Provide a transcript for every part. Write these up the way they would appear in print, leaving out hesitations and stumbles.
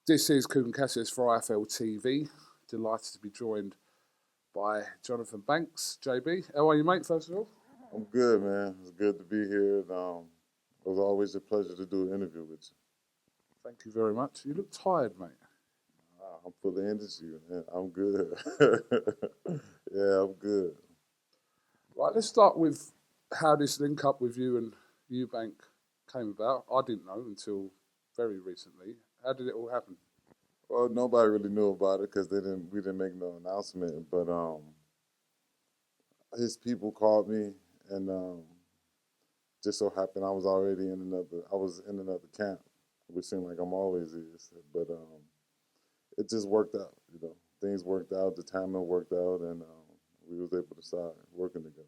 This is Kugan Cassius for IFLTV. Delighted to be joined by Jonathon Banks. JB, how are you, mate, first of all? I'm good, man. It's good to be here. It was always a pleasure to do an interview with you. Thank you very much. You look tired, mate. I'm full of energy, man. I'm good. Yeah, I'm good. Right, let's start with how this link up with you and Eubank came about. I didn't know until very recently. How did it all happen? Well, nobody really knew about it because we didn't make no announcement. But his people called me, and just so happened I was in another camp, which seemed like I'm always is. But it just worked out, Things worked out, the timing worked out, and we was able to start working together.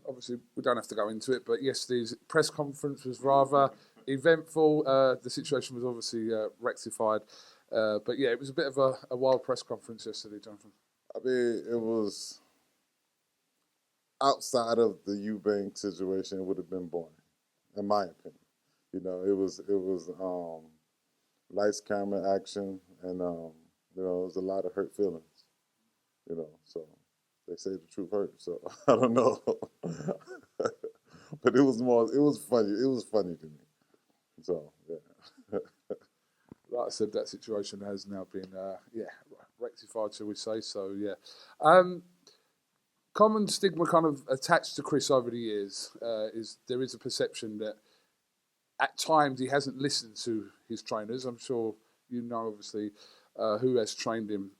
Obviously, we don't have to go into it, but yesterday's press conference was rather eventful. The situation was obviously rectified. But yeah, it was a bit of a wild press conference yesterday, Jonathan. I mean, it was outside of the Eubank situation. It would have been boring, in my opinion. It was lights, camera, action, and it was a lot of hurt feelings. So they say the truth hurts. So I don't know, but it was more. It was funny. It was funny to me. So yeah. Like I said, that situation has now been rectified, shall we say? So yeah. Common stigma kind of attached to Chris over the years is there is a perception that at times he hasn't listened to his trainers. I'm sure you know, obviously, who has trained him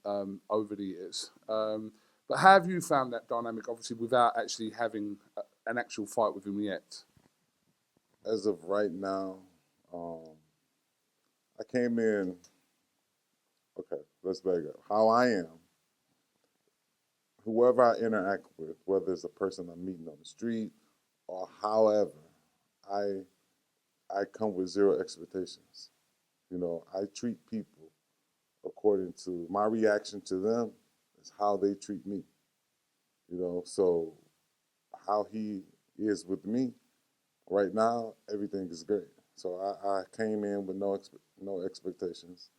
over the years. But have you found that dynamic, obviously, without actually having an actual fight with him yet? As of right now, I came in. Okay, let's back up. How I am, whoever I interact with, whether it's a person I'm meeting on the street or however, I come with zero expectations. I treat people according to my reaction to them is how they treat me. So how he is with me right now, everything is great. So I came in with no expectations,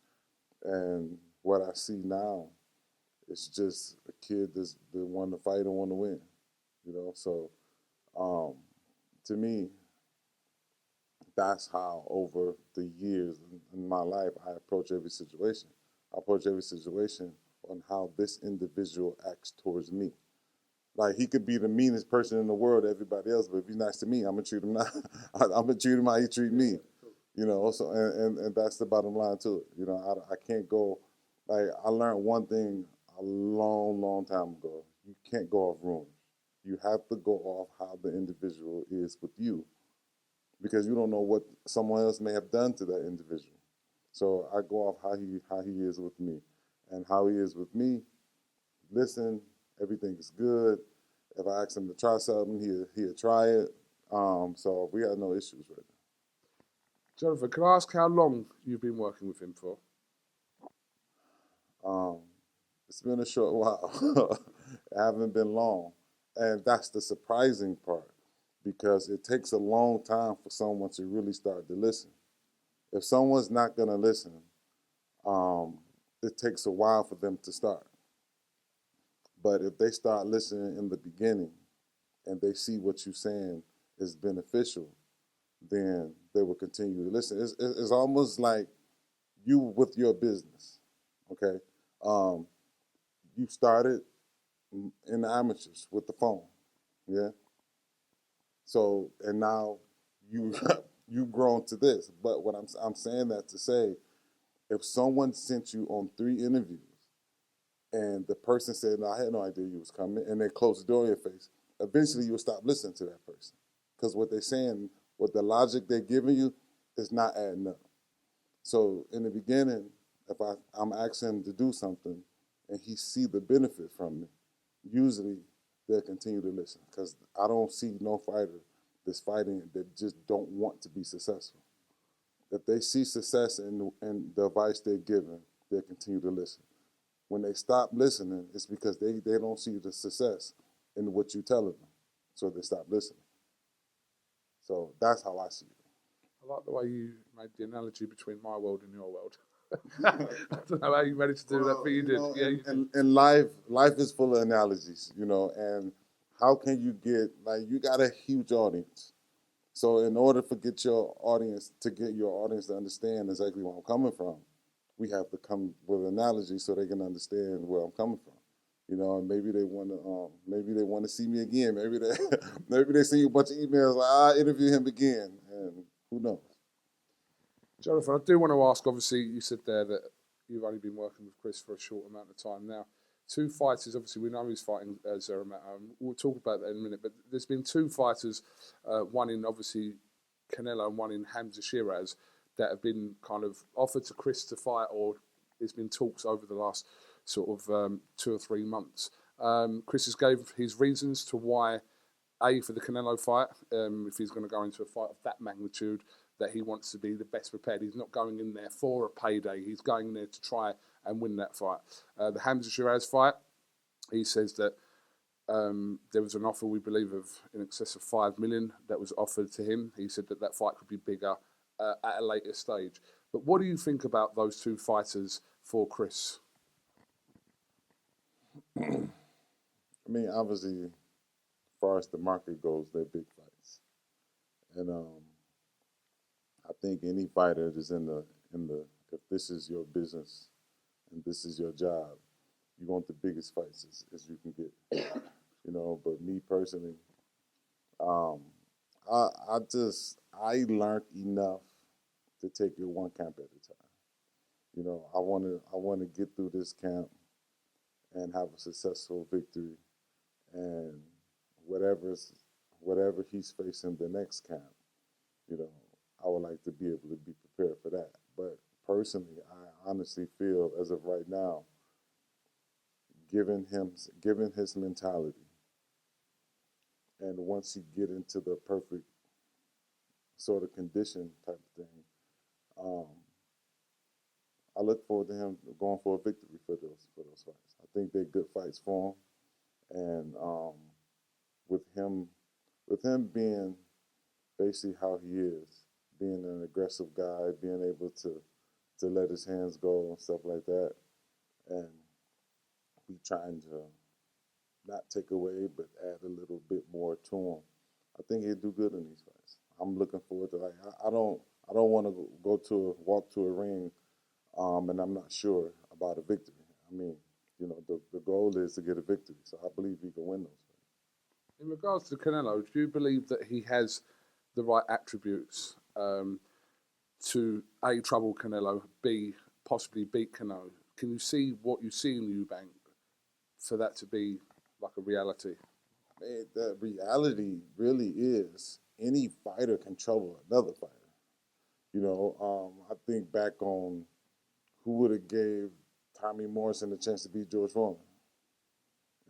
and what I see now is just a kid that's that want to fight and want to win. So um, to me, that's how over the years in my life I approach every situation. I approach every situation on how this individual acts towards me. Like he could be the meanest person in the world to everybody else, but if he's nice to me, I'm gonna treat him not. I'm gonna treat him how he treat me. So and that's the bottom line to it. I can't go. Like I learned one thing a long time ago. You can't go off rumors. You have to go off how the individual is with you, because you don't know what someone else may have done to that individual. So I go off how he is with me, and how he is with me. Listen, everything is good. If I ask him to try something, he'll try it. So we got no issues right now. Jonathan, can I ask how long you've been working with him for? It's been a short while. It haven't been long, and that's the surprising part, because it takes a long time for someone to really start to listen. If someone's not gonna listen, it takes a while for them to start. But if they start listening in the beginning and they see what you're saying is beneficial, then they will continue to listen. It's almost like you with your business, okay? You started in the amateurs with the phone, yeah? So, and now you you've grown to this. But what I'm saying that to say, if someone sent you on 3 interviews and the person said, "No, I had no idea you was coming," and they closed the door in your face, eventually you'll stop listening to that person, because what they're saying, what the logic they're giving you, is not adding up. So in the beginning, if I'm asking him to do something and he see the benefit from it, usually they'll continue to listen, because I don't see no fighter that's fighting that just don't want to be successful. If they see success in the advice they're given, they'll continue to listen. When they stop listening, it's because they don't see the success in what you're telling them. So they stop listening. So that's how I see it. I like the way you made the analogy between my world and your world. I don't know how you managed to do that, but you did. Know, Yeah, you did. and life is full of analogies, and how can you get, like, you got a huge audience. So in order to get your audience to understand exactly where I'm coming from, we have to come with an analogy so they can understand where I'm coming from. And maybe they want to see me again. Maybe they maybe they see a bunch of emails like, I interview him again, and who knows. Jonathon, I do want to ask, obviously, you said there that you've only been working with Chris for a short amount of time now. Two fighters, obviously, we know he's fighting Zeramatt. We'll talk about that in a minute, but there's been two fighters, one in, obviously, Canelo and one in Hamza Shiraz, that have been kind of offered to Chris to fight, or there's been talks over the last sort of 2 or 3 months. Chris has gave his reasons to why, A, for the Canelo fight, if he's going to go into a fight of that magnitude, that he wants to be the best prepared. He's not going in there for a payday. He's going in there to try and win that fight. The Hamza Shiraz fight, he says that there was an offer, we believe, of in excess of $5 million that was offered to him. He said that that fight could be bigger at a later stage. But what do you think about those two fighters for Chris? I mean, obviously, as far as the market goes, they're big fights, and I think any fighter that's in the if this is your business and this is your job, you want the biggest fights as you can get. But me personally, I learned enough to take it one camp at a time. I want to get through this camp and have a successful victory, and whatever he's facing the next camp, I would like to be able to be prepared for that. But personally, I honestly feel, as of right now, given his mentality, and once he get into the perfect sort of condition type of thing, I look forward to him going for a victory for those fights. I think they're good fights for him, and with him being basically how he is, being an aggressive guy, being able to let his hands go and stuff like that, and be trying to not take away but add a little bit more to him. I think he'd do good in these fights. I'm looking forward to, like, I don't want to walk to a ring, and I'm not sure about a victory. I mean, the goal is to get a victory, so I believe he can win those fights. In regards to Canelo, do you believe that he has the right attributes to A, trouble Canelo, B, possibly beat Canelo? Can you see what you see in Eubank for that to be like a reality? Man, the reality really is any fighter can trouble another fighter. I think back on who would have gave Tommy Morrison a chance to beat George Foreman.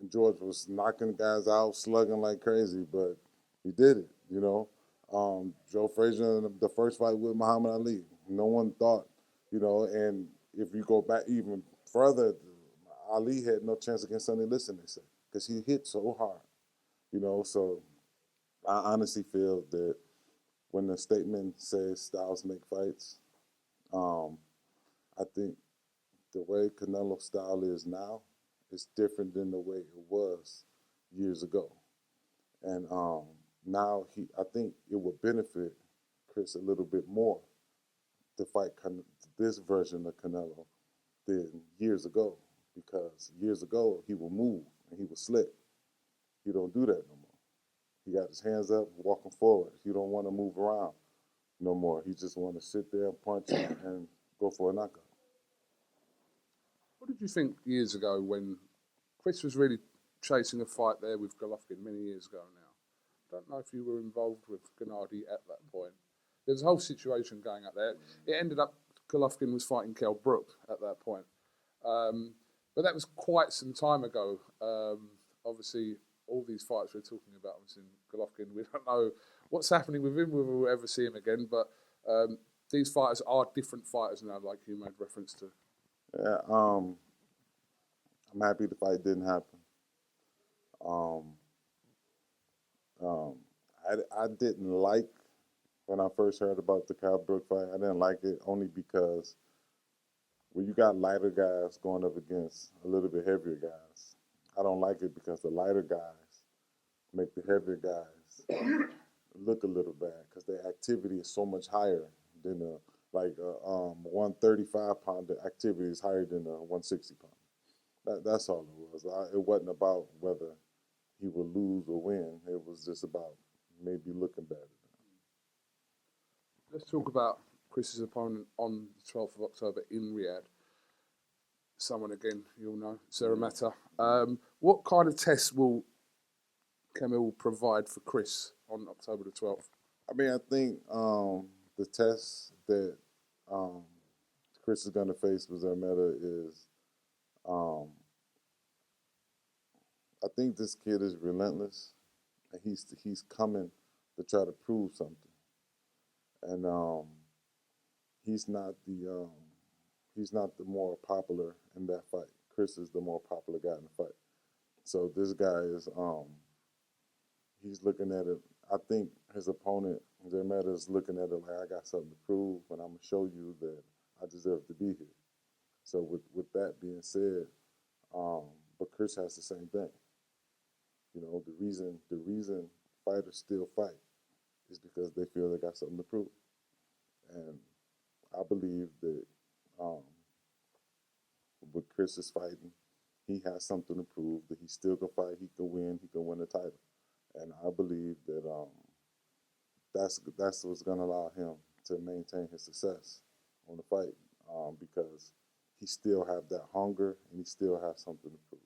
And George was knocking guys out, slugging like crazy, but he did it, Joe Frazier in the first fight with Muhammad Ali. No one thought, and if you go back even further, Ali had no chance against Sonny Liston, they said, because he hit so hard, So I honestly feel that when the statement says styles make fights, I think the way Canelo's style is now is different than the way it was years ago. And now I think it would benefit Chris a little bit more to fight this version of Canelo than years ago, because years ago he would move and he was slick. He don't do that no more. He got his hands up, walking forward. He don't want to move around no more. He just want to sit there and punch and go for a knockout. What did you think years ago when Chris was really chasing a fight there with Golovkin many years ago now? I don't know if you were involved with Gennady at that point. There was a whole situation going up there. It ended up Golovkin was fighting Kell Brook at that point. But that was quite some time ago. Obviously, all these fights we're talking about was in Golovkin. We don't know what's happening with him, whether we'll ever see him again. But these fighters are different fighters now, like you made reference to. Yeah, I'm happy the fight didn't happen. I didn't like when I first heard about the Cal Brook fight. I didn't like it only because when you got lighter guys going up against a little bit heavier guys, I don't like it because the lighter guys make the heavier guys look a little bad because their activity is so much higher than a 135 pounder activity is higher than a 160 pounder. That's all it was. It wasn't about whether he would lose or win. It was just about maybe looking better. Let's talk about Chris's opponent on the 12th of October in Riyadh. Someone, again, you'll know, Sarah Mata. What kind of tests will Camille provide for Chris on October the 12th? I mean, I think the test that Chris is going to face with Meta is, I think this kid is relentless, and he's coming to try to prove something, and he's not the more popular in that fight. Chris is the more popular guy in the fight. So this guy is he's looking at it. I think his opponent, Meta, is looking at it like, I got something to prove, and I'm gonna show you that I deserve to be here. So with that being said, but Chris has the same thing. You know, the reason fighters still fight is because they feel they got something to prove. And I believe that with Chris is fighting, he has something to prove, that he still can fight, he can win the title. And I believe that that's what's going to allow him to maintain his success on the fight, because he still have that hunger and he still has something to prove.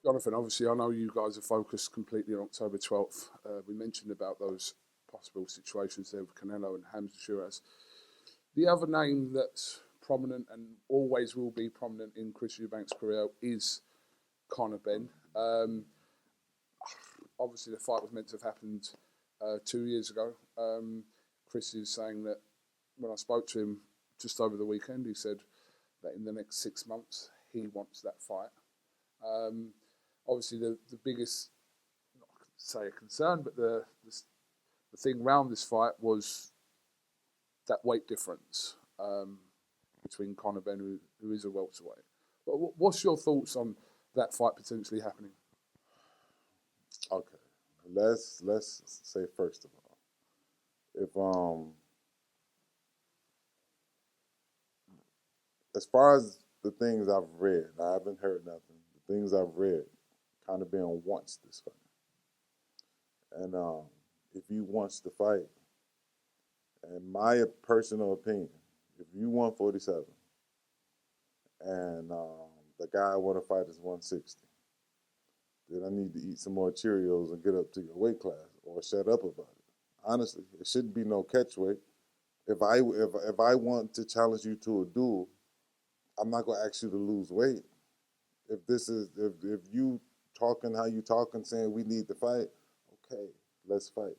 Jonathon, obviously, I know you guys are focused completely on October 12th. We mentioned about those possible situations there with Canelo and Hamza Shiraz. The other name that's prominent and always will be prominent in Chris Eubank's career is Conor Benn. Obviously, the fight was meant to have happened 2 years ago. Chris is saying that when I spoke to him just over the weekend, he said that in the next 6 months, he wants that fight. Obviously, the biggest, not say a concern, but the thing around this fight was that weight difference between Conor Benn, who is a welterweight. But what's your thoughts on that fight potentially happening? Okay, let's say first of all, if as far as the things I've read, I haven't heard nothing. The things I've read, Conor Benn wants this fight, and if he wants to fight, in my personal opinion, if you 147 and the guy I want to fight is 160, then I need to eat some more Cheerios and get up to your weight class, or shut up about it. Honestly, it shouldn't be no catch weight. If I want to challenge you to a duel, I'm not gonna ask you to lose weight. If you talking how you talking, saying we need to fight, okay, let's fight.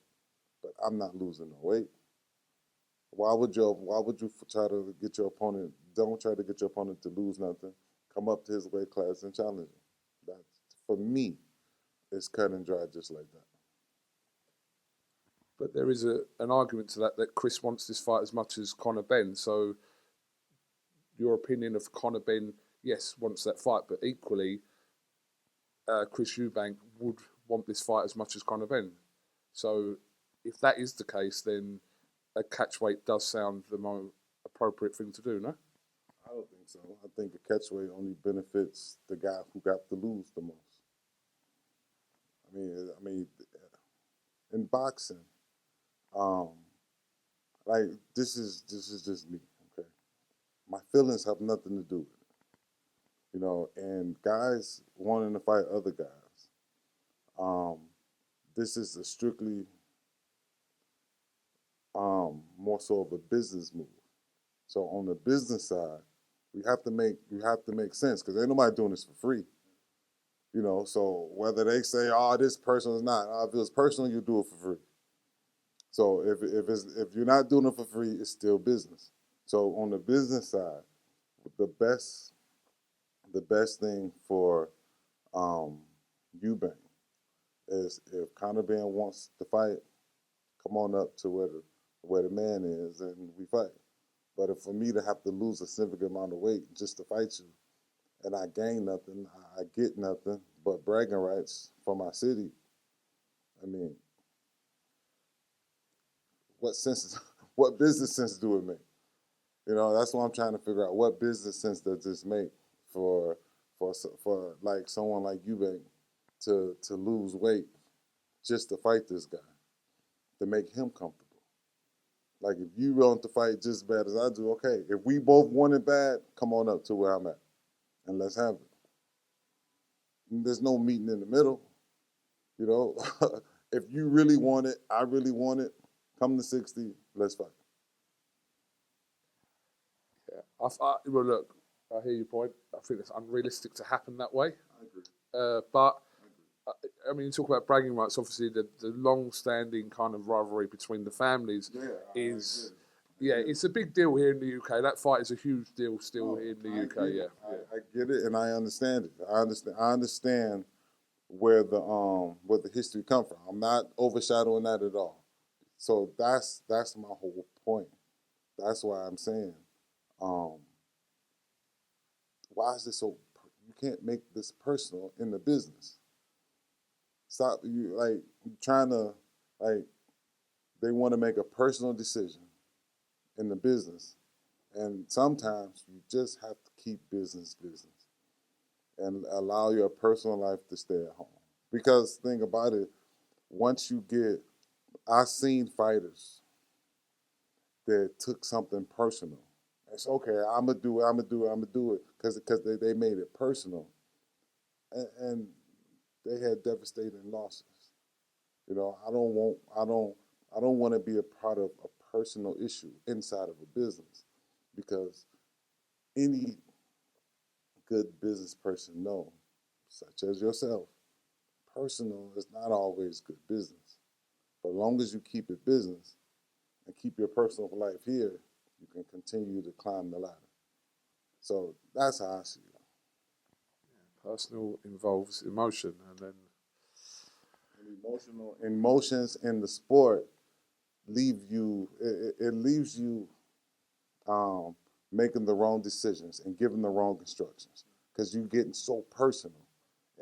But I'm not losing no weight. Why would you try to get your opponent? Don't try to get your opponent to lose nothing. Come up to his weight class and challenge him. That, for me, is cut and dry, just like that. But there is an argument to that Chris wants this fight as much as Conor Benn. So your opinion of Conor Benn, yes, wants that fight, but equally, Chris Eubank would want this fight as much as Conor Benn. So if that is the case, then a catchweight does sound the more appropriate thing to do, no? I don't think so. I think a catchweight only benefits the guy who got to lose the most. I mean, in boxing, like this is just me. Okay, my feelings have nothing to do with it, you know. And guys wanting to fight other guys, this is a strictly more so of a business move. So on the business side, we have to make sense, because ain't nobody doing this for free. You know, so whether they say, "Oh, this person is not," if it's personal, you do it for free. So if you're not doing it for free, it's still business. So on the business side, the best thing for Eubank is, if Conor Benn wants to fight, come on up to where where the man is, and we fight. But if for me to have to lose a significant amount of weight just to fight you, and I gain nothing, I get nothing but bragging rights for my city, I mean, what sense? What business sense do it make? You know, that's what I'm trying to figure out. What business sense does this make for like someone like Eubank to lose weight just to fight this guy, to make him comfortable? Like, if you want to fight just as bad as I do, okay. If we both want it bad, come on up to where I'm at, and let's have it. And there's no meeting in the middle, you know. If you really want it, I really want it, come to 60, let's fight. Yeah. Well, look, I hear your point. I think it's unrealistic to happen that way. I agree. But I mean, you talk about bragging rights. Obviously, the long-standing kind of rivalry between the families is, it's a big deal here in the UK. That fight is a huge deal still here in the UK. Yeah, I get it, and I understand it. I understand where the history come from. I'm not overshadowing that at all. So that's my whole point. That's why I'm saying, why is this so? You can't make this personal in the business. Stop. You trying to they want to make a personal decision in the business, and sometimes you just have to keep business and allow your personal life to stay at home. Because think about it, once you get, I've seen fighters that took something personal. It's okay, I'm gonna do it, because they made it personal, and they had devastating losses. You know, I don't want to be a part of a personal issue inside of a business, because any good business person knows, such as yourself, personal is not always good business. But as long as you keep it business and keep your personal life here, you can continue to climb the ladder. So that's how I see it. personal involves emotion, and then And emotions in the sport leave you. It leaves you making the wrong decisions and giving the wrong instructions, because you're getting so personal,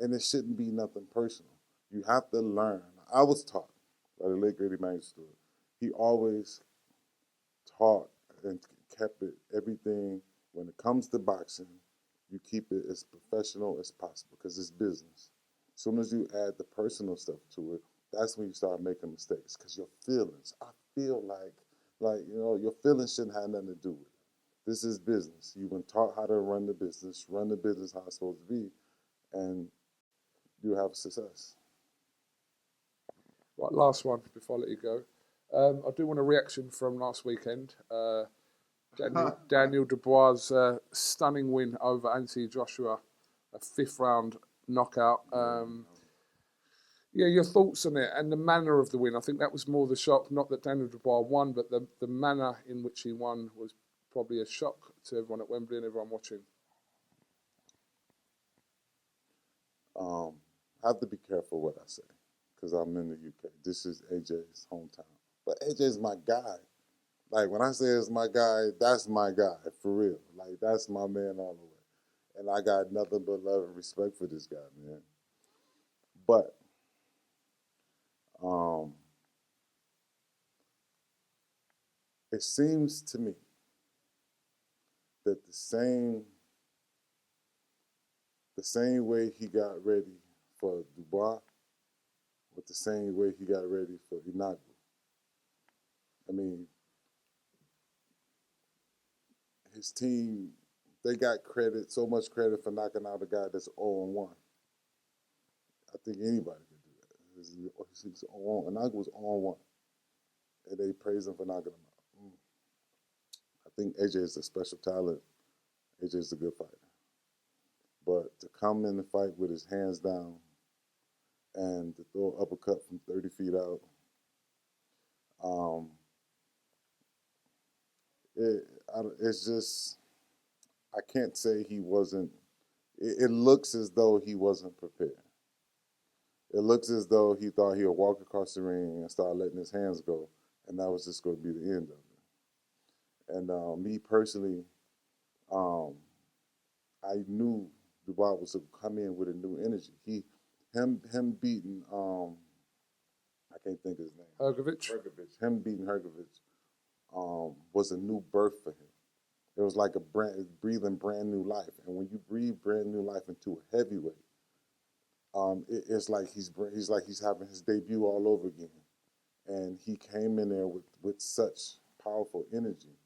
and it shouldn't be nothing personal. You have to learn. I was taught by the late great Eubank Stewart. He always taught and kept it everything. When it comes to boxing, you keep it as professional as possible, because it's business. As soon as you add the personal stuff to it, that's when you start making mistakes, because your feelings, I feel like your feelings shouldn't have nothing to do with it. This is business. You've been taught how to run the business how it's supposed to be, and you have success. right, last one before I let you go. I do want a reaction from last weekend. Daniel Dubois' stunning win over Anthony Joshua, a 5th round knockout. Your thoughts on it and the manner of the win. I think that was more the shock, not that Daniel Dubois won, but the manner in which he won was probably a shock to everyone at Wembley and everyone watching. I have to be careful what I say, because I'm in the UK. This is AJ's hometown. But AJ's my guy. Like, when I say it's my guy, that's my guy, for real. Like, that's my man all the way. And I got nothing but love and respect for this guy, man. But it seems to me that the same way he got ready for Dubois was the same way he got ready for Inagu. I mean, his team, they got so much credit for knocking out a guy that's 0-1. I think anybody could do that. He's 0-1. Inagu was 0-1. And they praise him for knocking him out. I think AJ is a special talent. AJ is a good fighter. But to come in the fight with his hands down and to throw an uppercut from 30 feet out, it's just, I can't say he wasn't. It looks as though he wasn't prepared. It looks as though he thought he would walk across the ring and start letting his hands go, and that was just going to be the end of it. And me personally, I knew Dubois was to come in with a new energy. Him beating I can't think of his name. Hergovich. Him beating Hergovich was a new birth for him. It was like breathing brand new life. And when you breathe brand new life into a heavyweight, it's like he's having his debut all over again. And he came in there with such powerful energy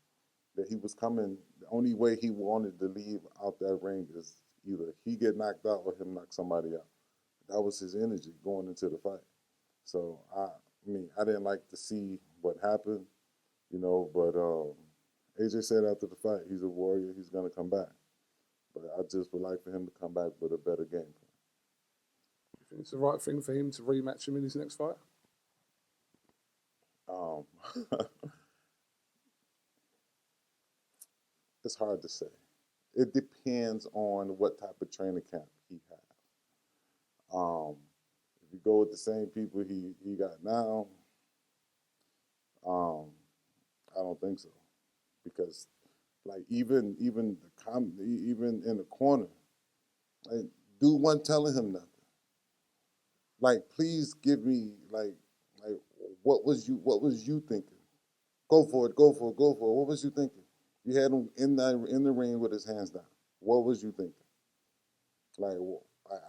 that he was coming. The only way he wanted to leave out that ring is either he get knocked out or him knock somebody out. That was his energy going into the fight. So I didn't like to see what happened, but AJ said after the fight, he's a warrior, he's gonna come back. But I just would like for him to come back with a better game plan. You think it's the right thing for him to rematch him in his next fight? It's hard to say. It depends on what type of training camp he has. If you go with the same people he got now, I don't think so, because like even in the corner, like, dude wasn't telling him nothing. Like, please give me like what was you thinking? Go for it. What was you thinking? You had him in the ring with his hands down. What was you thinking? Like,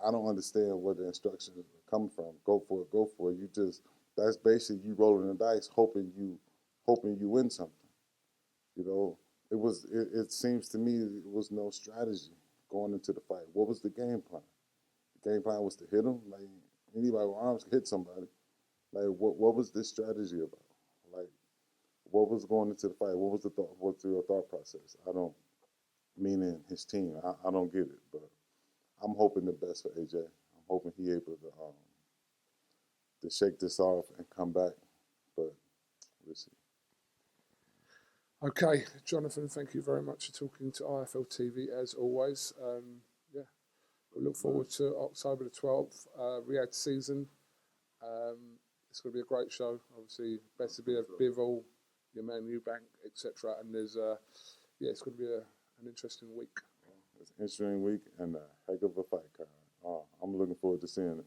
I don't understand where the instructions are coming from. Go for it. That's basically you rolling the dice, hoping you win something. It seems to me it was no strategy going into the fight. What was the game plan? The game plan was to hit him. Like, anybody with arms can hit somebody. Like, what was this strategy about? Like, what was going into the fight? What was what's your thought process? Meaning his team. I don't get it, but I'm hoping the best for AJ. I'm hoping he able to shake this off and come back, but we'll see. Okay, Jonathon, thank you very much for talking to IFLTV as always. We look forward to October the 12th, Riyadh season. It's going to be a great show. Obviously, best to be of Bivol, your man Eubank, etc. And there's it's going to be an interesting week. It's an interesting week and a heck of a fight card. I'm looking forward to seeing it.